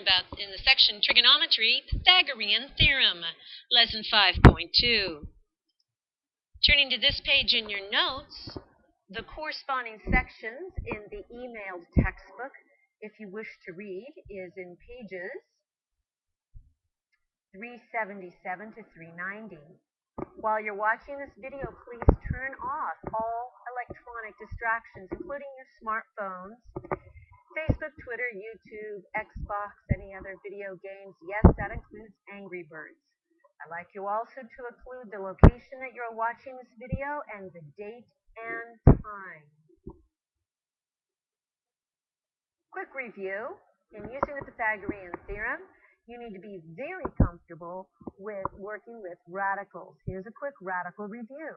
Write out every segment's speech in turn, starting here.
about in the section Trigonometry, Pythagorean Theorem, Lesson 5.2. Turning to this page in your notes, the corresponding sections in the emailed textbook, if you wish to read, is in pages 377 to 390. While you're watching this video, please turn off all electronic distractions, including your smartphones, Facebook, Twitter, YouTube, Xbox, any other video games. Yes, that includes Angry Birds. I'd like you also to include the location that you're watching this video and the date and time. Quick review. In using the Pythagorean Theorem, you need to be very comfortable with working with radicals. Here's a quick radical review.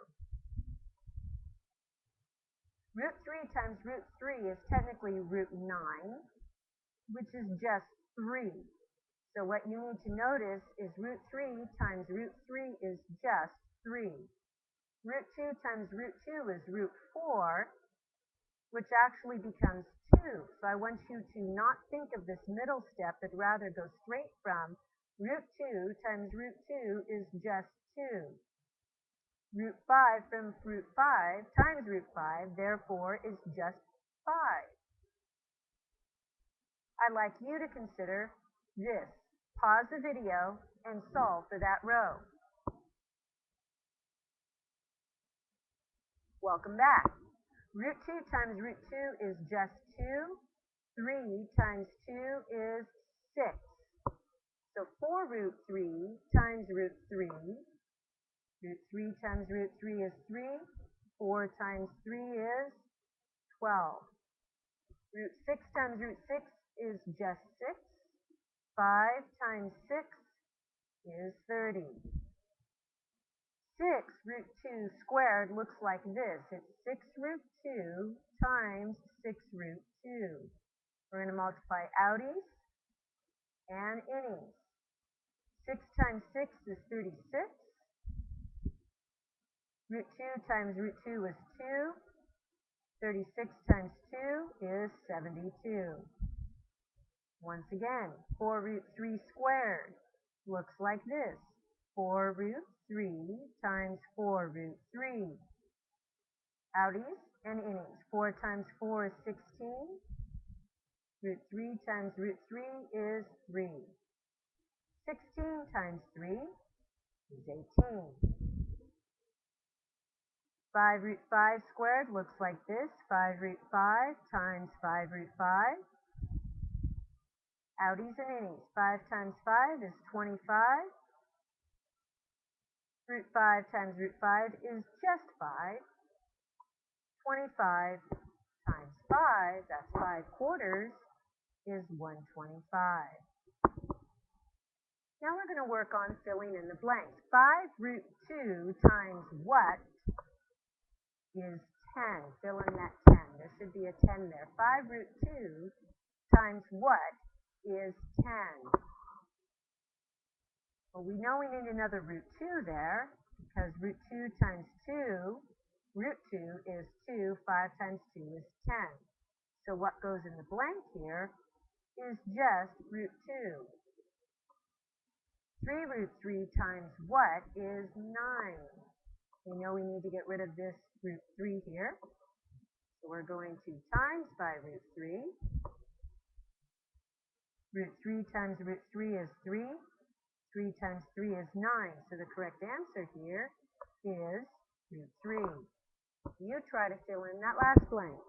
Root 3 times root 3 is technically root 9, which is just 3. So what you need to notice is root 3 times root 3 is just 3. Root 2 times root 2 is root 4, which actually becomes 2. So I want you to not think of this middle step, but rather go straight from root 2 times root 2 is just 2. Root 5 from root 5 times root 5, therefore, is just 5. I'd like you to consider this. Pause the video and solve for that row. Welcome back. Root 2 times root 2 is just 2. 3 times 2 is 6. So 4 root 3 times root 3. Root 3 times root 3 is 3. 4 times 3 is 12. Root 6 times root 6 is just 6. 5 times 6 is 30. 6 root 2 squared looks like this. It's 6 root 2 times 6 root 2. We're going to multiply outies and innies. 6 times 6 is 36. Root 2 times root 2 is 2. 36 times 2 is 72. Once again, 4 root 3 squared looks like this. 4 root 3 times 4 root 3. Outies and innies. 4 times 4 is 16. Root 3 times root 3 is 3. 16 times 3 is 18. 5 root 5 squared looks like this. 5 root 5 times 5 root 5. Outies and innies. 5 times 5 is 25. Root 5 times root 5 is just 5. 25 times 5, that's 5 quarters, is 125. Now we're going to work on filling in the blanks. 5 root 2 times what is 10? Fill in that 10. There should be a 10 there. 5 root 2 times what is 10? Well, we know we need another root 2 there, because root 2 times 2, root 2 is 2, 5 times 2 is 10. So what goes in the blank here is just root 2. 3 root 3 times what is 9? We know we need to get rid of this root 3 here. So we're going to times by root 3. Root 3 times root 3 is 3. 3 times 3 is 9. So the correct answer here is root 3. You try to fill in that last blank.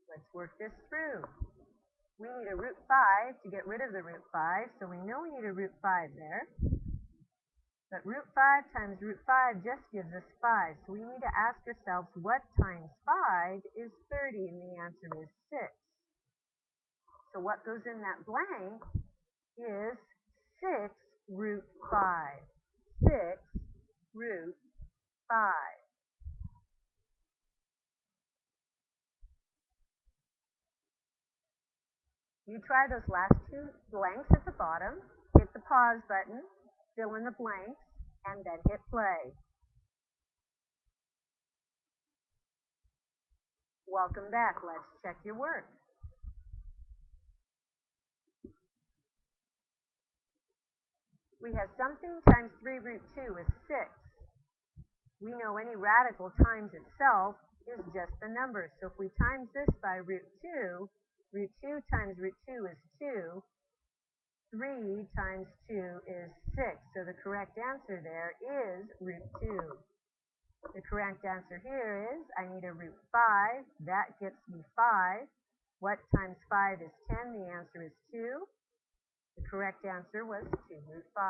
Let's work this through. We need a root 5 to get rid of the root 5, so we know we need a root 5 there. But root 5 times root 5 just gives us 5, so we need to ask ourselves what times 5 is 30, and the answer is 6. So what goes in that blank is 6 root 5. 6 root 5. You try those last two blanks at the bottom, hit the pause button, fill in the blanks, and then hit play. Welcome back. Let's check your work. We have something times 3 root 2 is 6. We know any radical times itself is just the number. So if we times this by root 2 times root 2 is 2. 3 times 2 is 6. So the correct answer there is root 2. The correct answer here is I need a root 5. That gets me 5. What times 5 is 10? The answer is 2. The correct answer was 2 root 5.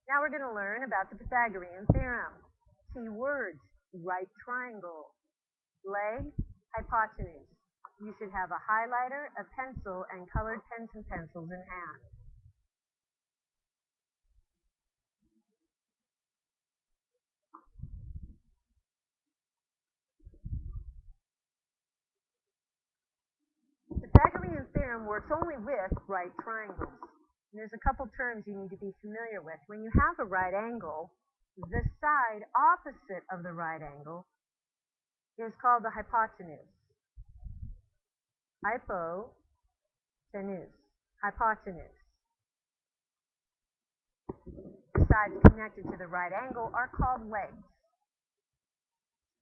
Now we're going to learn about the Pythagorean Theorem. Key words: right triangle, leg, hypotenuse. You should have a highlighter, a pencil, and colored pens and pencils in hand. The Pythagorean theorem works only with right triangles. And there's a couple terms you need to be familiar with. When you have a right angle, the side opposite of the right angle is called the hypotenuse. Hypotenuse. Hypotenuse. The sides connected to the right angle are called legs.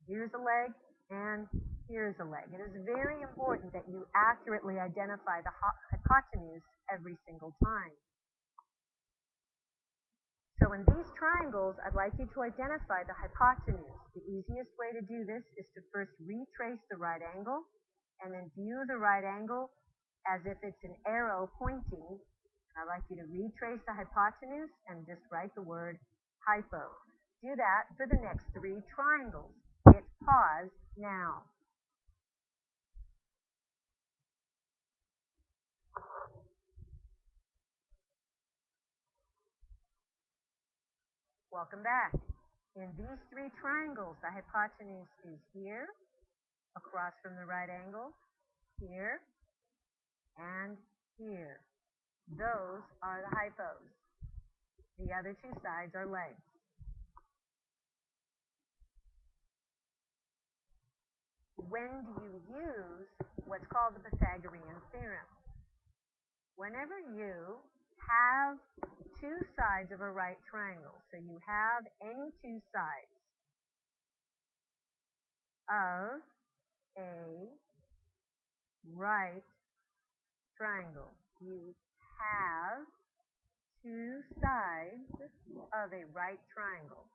Here's a leg, and here's a leg. It is very important that you accurately identify the hypotenuse every single time. So in these triangles, I'd like you to identify the hypotenuse. The easiest way to do this is to first retrace the right angle, and then view the right angle as if it's an arrow pointing. I'd like you to retrace the hypotenuse and just write the word hypo. Do that for the next 3 triangles. Hit pause now. Welcome back. In these 3 triangles, the hypotenuse is here, across from the right angle, here, and here. Those are the hypos. The other 2 sides are legs. When do you use what's called the Pythagorean Theorem? Whenever you have 2 sides of a right triangle, so you have any 2 sides of a right triangle, you have 2 sides of a right triangle.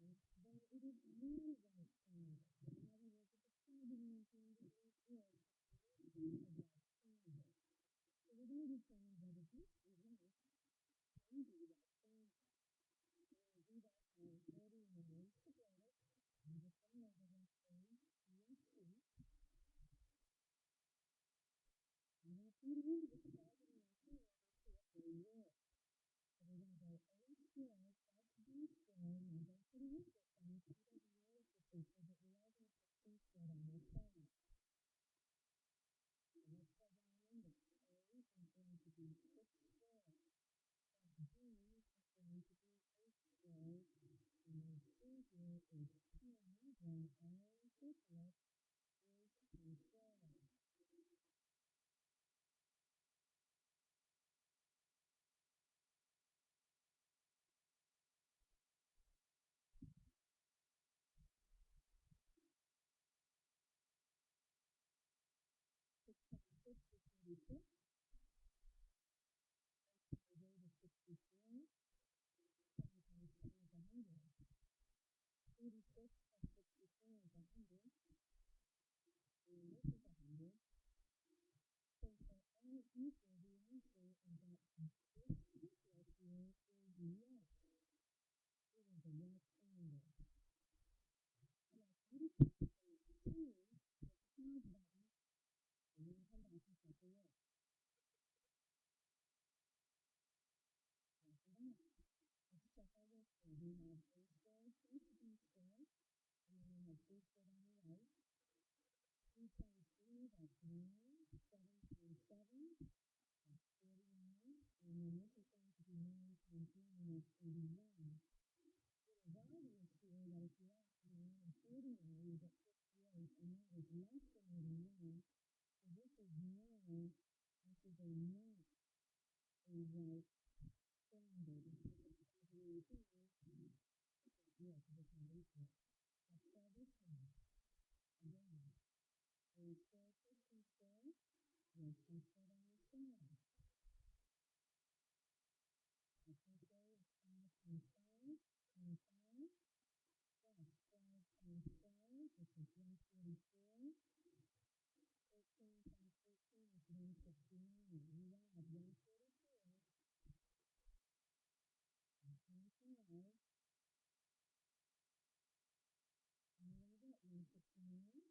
then it is really right triangle. In other words, it's a Pythagorean theorem that is a right triangle. So we're going to determine whether this is right can be right triangle. We're going to do that by adding lines together. I'm just going to label them A, B, and C. I'm going to put in the Pythagorean theorem to a word. So we're going to go A squared plus B squared. Now don't put an equal sign. He doesn't know what this is, so that we are going to put C squared on this side. So let's go down the numbers. A is going to be 6 squared. Plus B is going to be 8 squared. And then C here is 10. Then all equals is 10 squared. Six times 6 is 36. 8 times 8 is 64. 10 times 10 is 100. 36 plus 64 is 100. And this is 100. So for all equal, the answer is that this triangle here is yes. It is a right triangle. And I can do this for 2, the pause button, and then come back and check the work. After that, let's check our work here. We have A squared plus B squared, and then we have C squared on the right. 3 times 3, that's 9. 7 times 7, that's 49. And then this is going to be 9 times 9, that's 81. It is obvious here that if you add 9 and 49, you get 58, and that is less than 81. So this is not a right triangle. Because it's Pythagorean theorem, yes, it is not equal. Let's try this one. Again, A squared plus B squared, yes, C squared on this side. Let's say it's 5 times 5, 25. Plus 12 times 12, which is 144. 13 times 13 is 169. You add 144 and 25. And you're going to get 169.